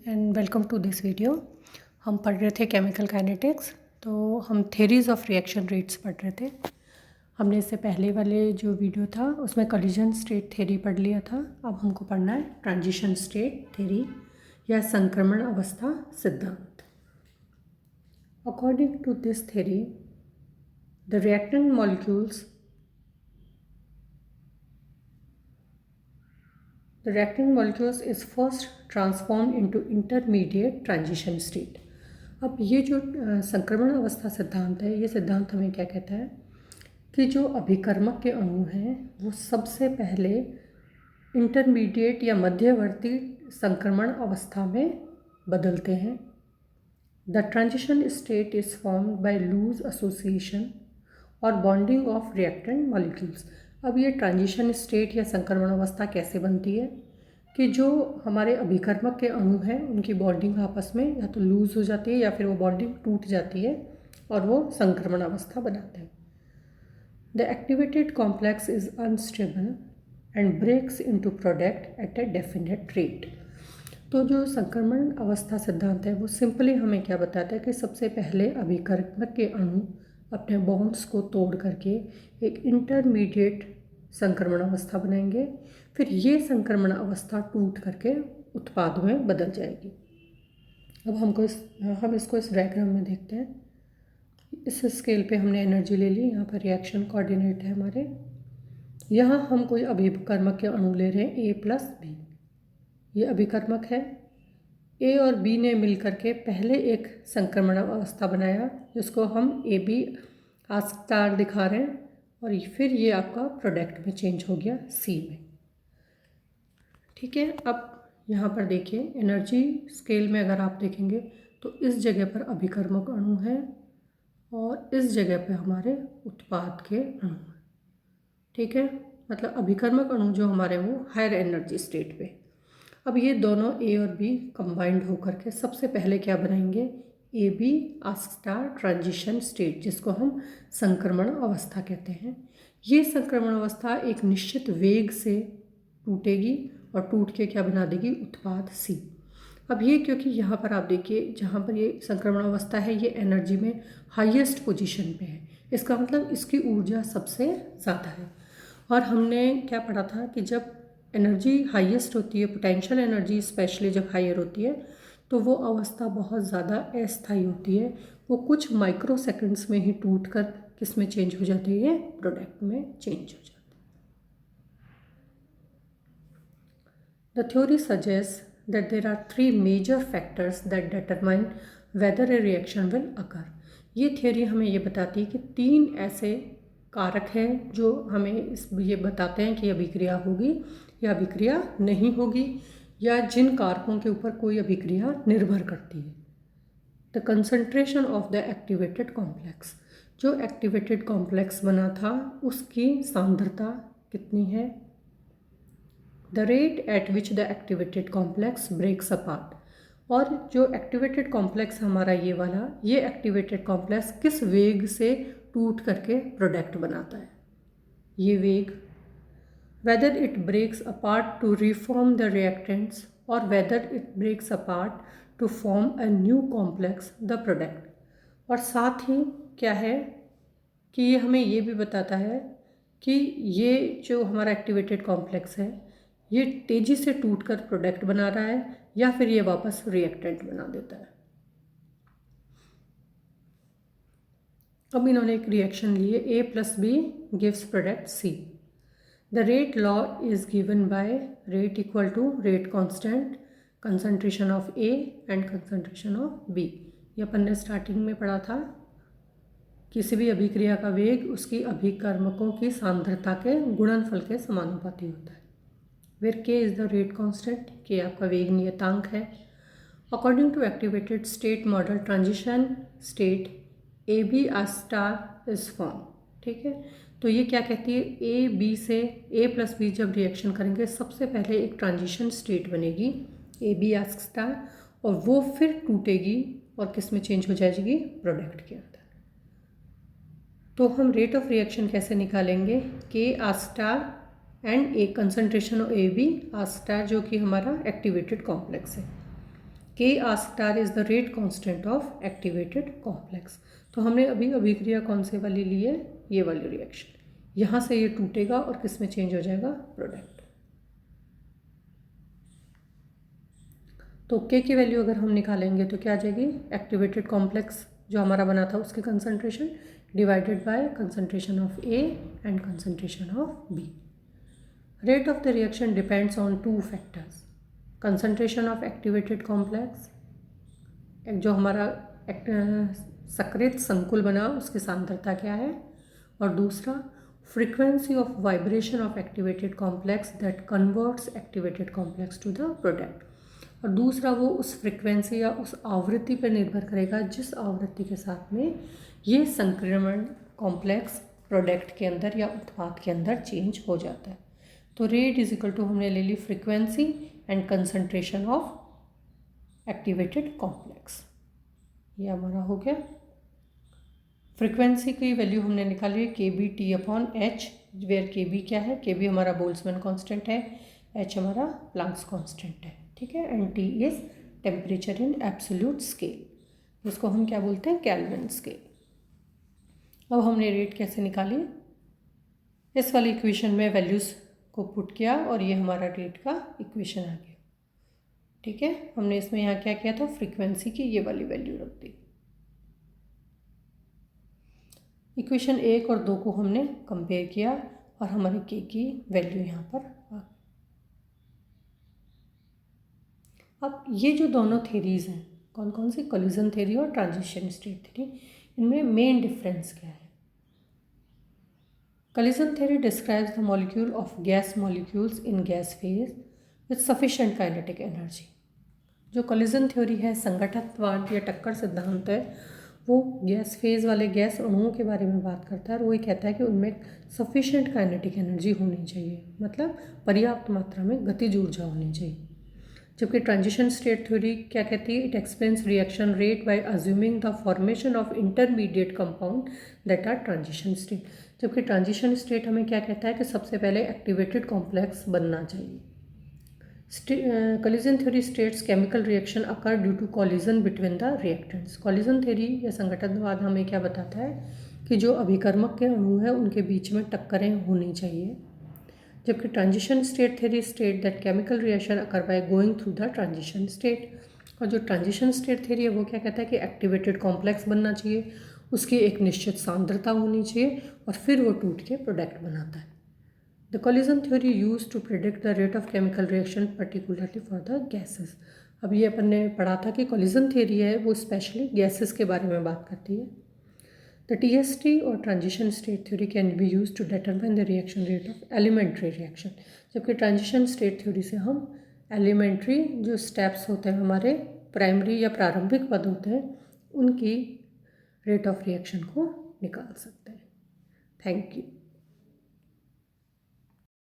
And welcome to this video. हम पढ़ रहे थे केमिकल काइनेटिक्स। तो हम थेरीज ऑफ रिएक्शन रेट्स पढ़ रहे थे। हमने इससे पहले वाले जो वीडियो था उसमें कोलिजन स्टेट थ्योरी पढ़ लिया था। अब हमको पढ़ना है ट्रांजिशन स्टेट थ्योरी या संक्रमण अवस्था सिद्धांत। According to this theory the reactant molecules The reactant molecules is first transformed into intermediate transition state. अब ये जो संक्रमण अवस्था सिद्धांत है, ये सिद्धांत हमें क्या कहता है कि जो अभिकर्मक के अणु हैं वो सबसे पहले इंटरमीडिएट या मध्यवर्ती संक्रमण अवस्था में बदलते हैं। The transition state is formed by loose association और बॉन्डिंग ऑफ रिएक्टेंट मॉलिक्यूल्स। अब ये ट्रांजिशन स्टेट या संक्रमण अवस्था कैसे बनती है कि जो हमारे अभिकर्मक के अणु हैं उनकी बॉन्डिंग आपस में या तो लूज हो जाती है या फिर वो बॉन्डिंग टूट जाती है और वो संक्रमण अवस्था बनाते हैं। The activated complex is unstable and breaks into product at a definite rate. तो जो संक्रमण अवस्था सिद्धांत है वो सिंपली हमें क्या बताता है कि सबसे पहले अभिकर्मक के अणु अपने बॉन्ड्स को तोड़ करके एक इंटरमीडिएट संक्रमण अवस्था बनाएंगे, फिर ये संक्रमण अवस्था टूट करके उत्पाद में बदल जाएगी। अब हम इसको इस डायग्राम में देखते हैं। इस स्केल पे हमने एनर्जी ले ली। यहाँ पर रिएक्शन कोऑर्डिनेट है हमारे। यहाँ हम कोई अभिकर्मक के अणु ले रहे हैं A+B। ये अभिकर्मक है। ए और बी ने मिलकर के पहले एक संक्रमण अवस्था बनाया जिसको हम AB स्टार दिखा रहे हैं और फिर ये आपका प्रोडक्ट में चेंज हो गया C में। ठीक है। अब यहाँ पर देखिए एनर्जी स्केल में अगर आप देखेंगे तो इस जगह पर अभिकर्मक अणु है और इस जगह पे हमारे उत्पाद के अणु हैं। ठीक है, मतलब अभिकर्मक अणु जो हमारे वो हायर एनर्जी स्टेट पे। अब ये दोनों A और B कंबाइंड होकर के सबसे पहले क्या बनाएंगे, AB स्टार ट्रांजिशन स्टेट, जिसको हम संक्रमण अवस्था कहते हैं। ये संक्रमण अवस्था एक निश्चित वेग से टूटेगी और टूट के क्या बना देगी, उत्पाद C। अब ये क्योंकि यहाँ पर आप देखिए जहाँ पर ये संक्रमण अवस्था है ये एनर्जी में हाईएस्ट पोजीशन पे है, इसका मतलब इसकी ऊर्जा सबसे ज़्यादा है। और हमने क्या पढ़ा था कि जब एनर्जी हाईएस्ट होती है, पोटेंशियल एनर्जी स्पेशली जब हायर होती है तो वो अवस्था बहुत ज़्यादा अस्थायी होती है। वो कुछ माइक्रो सेकेंड्स में ही टूट कर किस में चेंज हो जाती है, प्रोडक्ट में चेंज हो जाती है। The theory suggest that there are three major factors that determine whether a reaction will occur। ये थियोरी हमें ये बताती है कि तीन ऐसे कारक हैं जो हमें ये बताते हैं कि अभिक्रिया होगी या अभिक्रिया नहीं होगी, या जिन कारकों के ऊपर कोई अभिक्रिया निर्भर करती है। The concentration of the activated complex, जो एक्टिवेटेड कॉम्प्लेक्स बना था उसकी सांद्रता कितनी है। The rate at which the activated complex breaks apart, और जो एक्टिवेटेड कॉम्प्लेक्स हमारा ये वाला, ये एक्टिवेटेड कॉम्प्लेक्स किस वेग से टूट करके प्रोडक्ट बनाता है, ये वेग। whether it breaks apart to reform the reactants or whether it breaks apart to form a new complex the product। और साथ ही क्या है कि ये हमें ये भी बताता है कि ये जो हमारा एक्टिवेटेड कॉम्प्लेक्स है ये तेज़ी से टूटकर प्रोडक्ट बना रहा है या फिर ये वापस रिएक्टेंट बना देता है। अब इन्होंने एक रिएक्शन ली है, A+B gives product C। The rate law is given by rate equal to rate constant concentration of A and concentration of B। ये अपन ने स्टार्टिंग में पढ़ा था। किसी भी अभिक्रिया का वेग उसकी अभिकर्मकों की सांद्रता के गुणनफल के समानुपाती होता है। where K is the rate constant, K आपका वेग नियतांक है। According to activated state model transition state AB star is formed। ठीक है, तो ये क्या कहती है, A+B जब रिएक्शन करेंगे सबसे पहले एक ट्रांजिशन स्टेट बनेगी AB स्टार, और वो फिर टूटेगी और किस में चेंज हो जाएगी, प्रोडक्ट के अंदर। तो हम रेट ऑफ रिएक्शन कैसे निकालेंगे, K star and a concentration of AB star जो कि हमारा एक्टिवेटेड कॉम्प्लेक्स है। K R star is the rate constant of activated complex. तो हमने अभी अभिक्रिया कौन से वाली ली है, ये वाली रिएक्शन। यहाँ से ये टूटेगा और किस में चेंज हो जाएगा, प्रोडक्ट। तो के की वैल्यू अगर हम निकालेंगे तो क्या आ जाएगी, एक्टिवेटेड कॉम्प्लेक्स जो हमारा बना था उसकी concentration divided by concentration of A and concentration of B. Rate of the reaction depends on two factors, concentration of activated complex, जो हमारा सक्रिय संकुल बना उसकी सांद्रता क्या है, और दूसरा frequency of vibration of activated complex that converts activated complex to the product. और दूसरा वो उस फ्रीक्वेंसी या उस आवृत्ति पर निर्भर करेगा जिस आवृत्ति के साथ में ये संक्रमण कॉम्प्लेक्स प्रोडक्ट के अंदर या उत्पाद के अंदर चेंज हो जाता है। तो रेट इज इक्वल टू हमने ले ली frequency and concentration of activated complex, ये हमारा हो गया। फ्रीक्वेंसी की वैल्यू हमने निकाली है K B T upon H, where K B क्या है, के बी हमारा बोल्ट्जमैन कांस्टेंट है, एच हमारा प्लैंक्स कांस्टेंट है, ठीक है, and T is temperature in absolute scale, जिसको हम क्या बोलते हैं, केल्विन स्केल। अब हमने रेट कैसे निकाली, इस वाली इक्वेशन में वैल्यूज़ को पुट किया और ये हमारा रेट का इक्वेशन आ गया, ठीक है। हमने इसमें यहाँ क्या किया था, फ्रीक्वेंसी की ये वाली वैल्यू रख दी। इक्वेशन 1 और 2 को हमने कंपेयर किया और हमारे के की वैल्यू यहाँ पर आ गई। अब ये जो दोनों थेरीज़ हैं, कौन कौन सी, कोलिजन थेरी और ट्रांजिशन स्टेट थेरी, इनमें मेन डिफरेंस क्या है। Collision theory describes the molecule of gas molecules in gas phase with sufficient kinetic energy. जो कोलिजन थ्योरी है, संगठनवाद या टक्कर सिद्धांत है, वो गैस फेज वाले गैस अणुओं के बारे में बात करता है और वो ये कहता है कि उनमें सफिशिएंट काइनेटिक एनर्जी होनी चाहिए, मतलब पर्याप्त मात्रा में गतिज ऊर्जा होनी चाहिए। जबकि ट्रांजिशन स्टेट थ्योरी क्या कहती है, it explains reaction rate by assuming the formation of intermediate compound that are transition state. जबकि ट्रांजिशन स्टेट हमें क्या कहता है कि सबसे पहले एक्टिवेटेड कॉम्प्लेक्स बनना चाहिए। Collision theory states chemical reaction occur due to collision between the reactants. Collision theory या संगठनवाद हमें क्या बताता है कि जो अभिकर्मक के अणु हैं उनके बीच में टक्करें होनी चाहिए। जबकि transition state theory state that chemical reaction occur by going through the transition state. और जो ट्रांजिशन स्टेट थ्योरी है वो क्या कहता है कि एक्टिवेटेड कॉम्प्लेक्स बनना चाहिए, उसकी एक निश्चित सांद्रता होनी चाहिए और फिर वो टूट के प्रोडक्ट बनाता है। The collision theory use to predict the rate of chemical reaction particularly for the gases. अब ये अपन ने पढ़ा था कि कोलिजन थ्योरी है वो स्पेशली गैसेस के बारे में बात करती है। द टीएसटी और transition state theory can be use to determine the reaction rate of elementary reaction. जबकि ट्रांजिशन स्टेट थ्योरी से हम एलिमेंट्री जो स्टेप्स होते हैं हमारे प्राइमरी या प्रारंभिक पद होते हैं उनकी रेट ऑफ रिएक्शन को निकाल सकते हैं। Thank you.